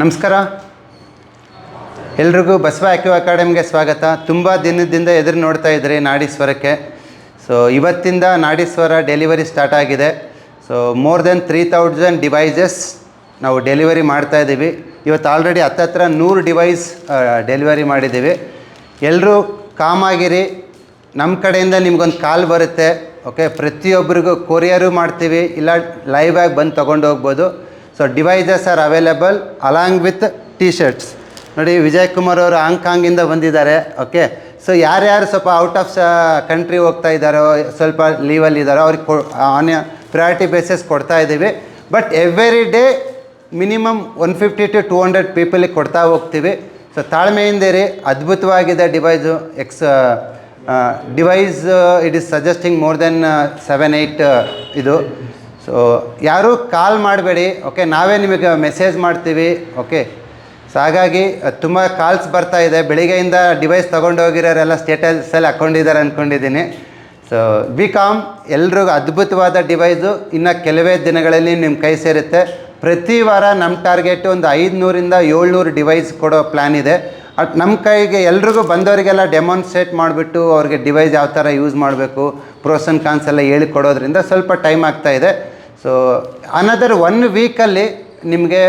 ನಮಸ್ಕಾರ, ಎಲ್ರಿಗೂ ಬಸವ ಆಕ್ಯೂ ಅಕಾಡೆಮಿಗೆ ಸ್ವಾಗತ. ತುಂಬ ದಿನದಿಂದ ಎದುರು ನೋಡ್ತಾ ಇದ್ರಿ ನಾಡೀಶ್ವರಕ್ಕೆ. ಸೊ ಇವತ್ತಿಂದ ನಾಡೀಶ್ವರ ಡೆಲಿವರಿ ಸ್ಟಾರ್ಟ್ ಆಗಿದೆ. ಸೊ ಮೋರ್ ದೆನ್ 3000 ಡಿವೈಸಸ್ ನಾವು ಡೆಲಿವರಿ ಮಾಡ್ತಾಯಿದ್ದೀವಿ. ಇವತ್ತು ಆಲ್ರೆಡಿ ಹತ್ತತ್ರ 100 ಡಿವೈಸ್ ಡೆಲಿವರಿ ಮಾಡಿದ್ದೀವಿ. ಎಲ್ಲರೂ ಕಾಮಾಗಿರಿ, ನಮ್ಮ ಕಡೆಯಿಂದ ನಿಮ್ಗೊಂದು ಕಾಲ್ ಬರುತ್ತೆ. ಓಕೆ, ಪ್ರತಿಯೊಬ್ಬರಿಗೂ ಕೊರಿಯರು ಮಾಡ್ತೀವಿ, ಇಲ್ಲ ಲೈವ್ ಆಗಿ ಬಂದು ತೊಗೊಂಡು ಹೋಗ್ಬೋದು. So devices are available along with T shirts. ನೋಡಿ, ವಿಜಯ್ ಕುಮಾರ್ ಅವರು ಹಾಂಗ್ಕಾಂಗಿಂದ ಬಂದಿದ್ದಾರೆ. ಓಕೆ, ಸೊ ಯಾರ್ಯಾರು ಸ್ವಲ್ಪ ಔಟ್ ಆಫ್ ಕಂಟ್ರಿ ಹೋಗ್ತಾ ಇದ್ದಾರೋ, ಸ್ವಲ್ಪ ಲೀವಲ್ಲಿ ಇದ್ದಾರೋ, ಅವ್ರಿಗೆ ಆನ್ ಪ್ರಯಾರಿಟಿ ಬೇಸಿಸ್ ಕೊಡ್ತಾ ಇದ್ದೀವಿ. But every day minimum 150 to 200 ಪೀಪಲಿಗೆ ಕೊಡ್ತಾ ಹೋಗ್ತೀವಿ. ಸೊ ತಾಳ್ಮೆಯಿಂದಿರಿ, ಅದ್ಭುತವಾಗಿದೆ device. Device it is suggesting more than 7-8 ಇದು. ಸೊ ಯಾರೂ ಕಾಲ್ ಮಾಡಬೇಡಿ. ಓಕೆ, ನಾವೇ ನಿಮಗೆ ಮೆಸೇಜ್ ಮಾಡ್ತೀವಿ. ಓಕೆ, ಸೊ ಹಾಗಾಗಿ ತುಂಬ ಕಾಲ್ಸ್ ಬರ್ತಾ ಇದೆ. ಬೆಳಿಗ್ಗೆಯಿಂದ ಡಿವೈಸ್ ತೊಗೊಂಡು ಹೋಗಿರೋರೆಲ್ಲ ಸ್ಟೇಟಸಲ್ಲಿ ಹಾಕ್ಕೊಂಡಿದ್ದಾರೆ ಅಂದ್ಕೊಂಡಿದ್ದೀನಿ. ಸೊ ಬಿ ಕಾಮ್, ಎಲ್ರಿಗೂ ಅದ್ಭುತವಾದ ಡಿವೈಸು ಇನ್ನು ಕೆಲವೇ ದಿನಗಳಲ್ಲಿ ನಿಮ್ಮ ಕೈ ಸೇರುತ್ತೆ. ಪ್ರತಿ ವಾರ ನಮ್ಮ ಟಾರ್ಗೆಟು ಒಂದು 500 to 700 ಡಿವೈಸ್ ಕೊಡೋ ಪ್ಲ್ಯಾನ್ ಇದೆ. ನಮ್ಮ ಕೈಗೆ ಎಲ್ರಿಗೂ ಬಂದವರಿಗೆಲ್ಲ ಡೆಮಾನ್ಸ್ಟ್ರೇಟ್ ಮಾಡಿಬಿಟ್ಟು ಅವ್ರಿಗೆ ಡಿವೈಸ್ ಯಾವ ಥರ ಯೂಸ್ ಮಾಡಬೇಕು, ಪ್ರೋಸ್ ಆ್ಯಂಡ್ ಕಾನ್ಸ್ ಎಲ್ಲ ಹೇಳಿಕೊಡೋದ್ರಿಂದ ಸ್ವಲ್ಪ ಟೈಮ್ ಆಗ್ತಾಯಿದೆ. ಸೊ ಅನದರ್ 1 ವೀಕಲ್ಲಿ ನಿಮಗೆ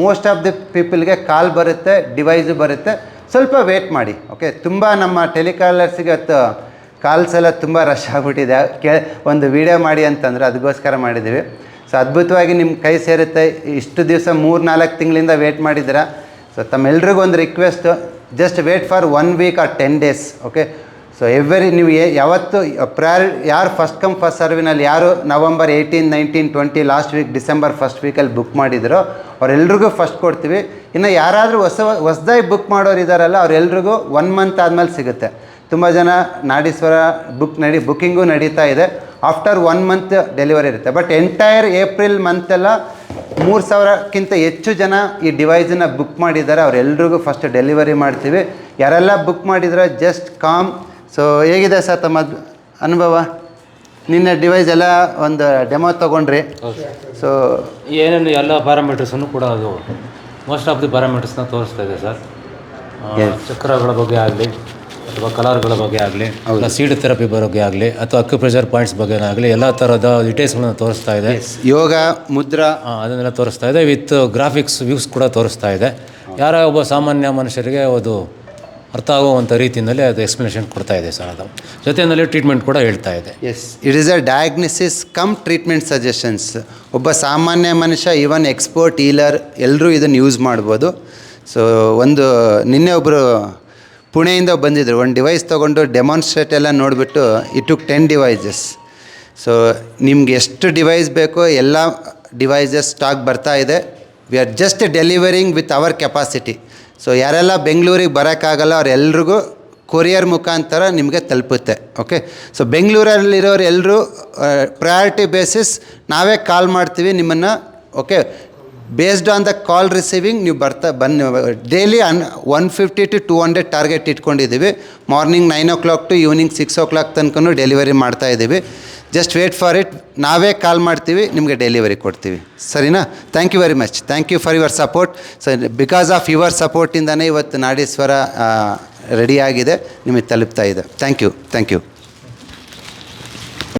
ಮೋಸ್ಟ್ ಆಫ್ ದಿ ಪೀಪಲ್ಗೆ ಕಾಲ್ ಬರುತ್ತೆ, ಡಿವೈಸು ಬರುತ್ತೆ. ಸ್ವಲ್ಪ ವೇಟ್ ಮಾಡಿ. ಓಕೆ, ತುಂಬ ನಮ್ಮ ಟೆಲಿಕಾಲರ್ಸಿಗೆ ಕಾಲ್ಸ್ ಎಲ್ಲ ತುಂಬ ರಶ್ ಆಗಿಬಿಟ್ಟಿದೆ. ಒಂದು ವೀಡಿಯೋ ಮಾಡಿ ಅಂತಂದರೆ ಅದಕ್ಕೋಸ್ಕರ ಮಾಡಿದ್ದೀವಿ. ಸೊ ಅದ್ಭುತವಾಗಿ ನಿಮ್ಮ ಕೈ ಸೇರುತ್ತೆ. ಇಷ್ಟು ದಿವಸ 3-4 ತಿಂಗಳಿಂದ ವೇಟ್ ಮಾಡಿದ್ದೀರಾ. ಸೊ ತಮ್ಮೆಲ್ರಿಗೂ ಒಂದು request, just wait for 1 week or 10 days. Okay, so ನೀವು ಯಾವತ್ತು ಯಾರು ಫಸ್ಟ್ ಕಮ್ ಫಸ್ಟ್ ಸರ್ವಿನಲ್ಲಿ ಯಾರು November 18, 19, 20 last week December first ವೀಕಲ್ಲಿ ಬುಕ್ ಮಾಡಿದ್ರು ಅವರೆಲ್ರಿಗೂ ಫಸ್ಟ್ ಕೊಡ್ತೀವಿ. ಇನ್ನು ಯಾರಾದರೂ ಹೊಸದಾಗಿ ಬುಕ್ ಮಾಡೋರು ಇದ್ದಾರಲ್ಲ ಅವರೆಲ್ರಿಗೂ 1 month ಆದಮೇಲೆ ಸಿಗುತ್ತೆ. ತುಂಬ ಜನ ನಾಡೀಶ್ವರ ಬುಕ್ಕಿಂಗು ನಡೀತಾ ಇದೆ. ಆಫ್ಟರ್ 1 month ಡೆಲಿವರಿ ಇರುತ್ತೆ. ಬಟ್ ಎಂಟೈರ್ ಏಪ್ರಿಲ್ ಮಂತೆಲ್ಲ 3000ಕ್ಕಿಂತ ಹೆಚ್ಚು ಜನ ಈ ಡಿವೈಸನ್ನು ಬುಕ್ ಮಾಡಿದ್ದಾರೆ. ಅವರೆಲ್ರಿಗೂ ಫಸ್ಟ್ ಡೆಲಿವರಿ ಮಾಡ್ತೀವಿ. ಯಾರೆಲ್ಲ ಬುಕ್ ಮಾಡಿದ್ರೆ ಜಸ್ಟ್ ಕಾಮ್. ಸೊ ಹೇಗಿದೆ ಸರ್ ತಮ್ಮ ಅನುಭವ? ನಿನ್ನೆ ಡಿವೈಸ್ ಎಲ್ಲ ಒಂದು ಡೆಮೋ ತೊಗೊಂಡ್ರಿ. ಸೊ ಏನೇನು ಎಲ್ಲ ಪ್ಯಾರಾಮೀಟರ್ಸನ್ನು ಕೂಡ ಅದು ಮೋಸ್ಟ್ ಆಫ್ ದಿ ಪ್ಯಾರಾಮೀಟರ್ಸ್ನ ತೋರಿಸ್ತಾ ಇದೆ ಸರ್. ಚಕ್ರಗಳ ಬಗ್ಗೆ ಆಗಲಿ, ಅಥವಾ ಕಲರ್ಗಳ ಬಗ್ಗೆ ಆಗಲಿ, ಇಲ್ಲ ಸೀಡ್ ಥೆರಪಿ ಬಗ್ಗೆ ಆಗಲಿ, ಅಥವಾ ಅಕ್ಯುಪ್ರೆಷರ್ ಪಾಯಿಂಟ್ಸ್ ಬಗ್ಗೆ ಆಗಲಿ, ಎಲ್ಲ ಥರದ ಡೀಟೇಲ್ಸ್ಗಳನ್ನ ತೋರಿಸ್ತಾ ಇದೆ. ಯೋಗ ಮುದ್ರಾ ಅದನ್ನೆಲ್ಲ ತೋರಿಸ್ತಾ ಇದೆ. ವಿತ್ ಗ್ರಾಫಿಕ್ಸ್ ವ್ಯೂಸ್ ಕೂಡ ತೋರಿಸ್ತಾ ಇದೆ. ಯಾರ ಒಬ್ಬ ಸಾಮಾನ್ಯ ಮನುಷ್ಯರಿಗೆ ಅದು ಅರ್ಥ ಆಗುವಂಥ ರೀತಿಯಲ್ಲಿ ಅದು ಎಕ್ಸ್ಪ್ಲನೇಷನ್ ಕೊಡ್ತಾ ಇದೆ ಸರ್. ಅದು ಜೊತೆಯಲ್ಲಿ ಟ್ರೀಟ್ಮೆಂಟ್ ಕೂಡ ಹೇಳ್ತಾ ಇದೆ. Yes, it is a diagnosis cum treatment suggestions. ಒಬ್ಬ ಸಾಮಾನ್ಯ ಮನುಷ್ಯ, ಈವನ್ ಎಕ್ಸ್ಪರ್ಟ್ ಹೀಲರ್ ಎಲ್ಲರೂ ಇದನ್ನು ಯೂಸ್ ಮಾಡ್ಬೋದು. ಸೊ ನಿನ್ನೆ ಒಬ್ಬರು ಪುಣೆಯಿಂದ ಬಂದಿದ್ದರು. ಒಂದು ಡಿವೈಸ್ ತೊಗೊಂಡು ಡೆಮಾನ್ಸ್ಟ್ರೇಟ್ ಎಲ್ಲ ನೋಡಿಬಿಟ್ಟು ಇಟ್ ಟುಕ್ 10 ಡಿವೈಸಸ್. ಸೊ ನಿಮ್ಗೆ ಎಷ್ಟು ಡಿವೈಸ್ ಬೇಕೋ ಎಲ್ಲ ಡಿವೈಸಸ್ ಸ್ಟಾಕ್ ಬರ್ತಾ ಇದೆ. We are just delivering with our capacity. So ಯಾರೆಲ್ಲ ಬೆಂಗಳೂರಿಗೆ ಬರೋಕ್ಕಾಗಲ್ಲ ಅವರೆಲ್ರಿಗೂ ಕೊರಿಯರ್ ಮುಖಾಂತರ ನಿಮಗೆ ತಲುಪುತ್ತೆ. ಓಕೆ, ಸೊ ಬೆಂಗಳೂರಲ್ಲಿರೋರು ಎಲ್ಲರೂ ಪ್ರಯಾರಿಟಿ ಬೇಸಿಸ್ ನಾವೇ ಕಾಲ್ ಮಾಡ್ತೀವಿ ನಿಮ್ಮನ್ನು. Okay, based on the call receiving ನೀವು ಬನ್ನಿ. ಡೈಲಿ 150 to 200 ಟಾರ್ಗೆಟ್ ಇಟ್ಕೊಂಡಿದ್ದೀವಿ. Morning 9 o'clock to evening 6 o'clock ತನಕ ಡೆಲಿವರಿ ಮಾಡ್ತಾಯಿದ್ದೀವಿ. Just wait for it. ನಾವೇ ಕಾಲ್ ಮಾಡ್ತೀವಿ, ನಿಮಗೆ ಡೆಲಿವರಿ ಕೊಡ್ತೀವಿ. ಸರಿನಾ? Thank you very much. Thank you for your support. So because of your ಸಪೋರ್ಟಿಂದನೇ ಇವತ್ತು ನಾಡೀಶ್ವರ ರೆಡಿಯಾಗಿದೆ, ನಿಮಗೆ ತಲುಪ್ತಾ ಇದೆ. Thank you.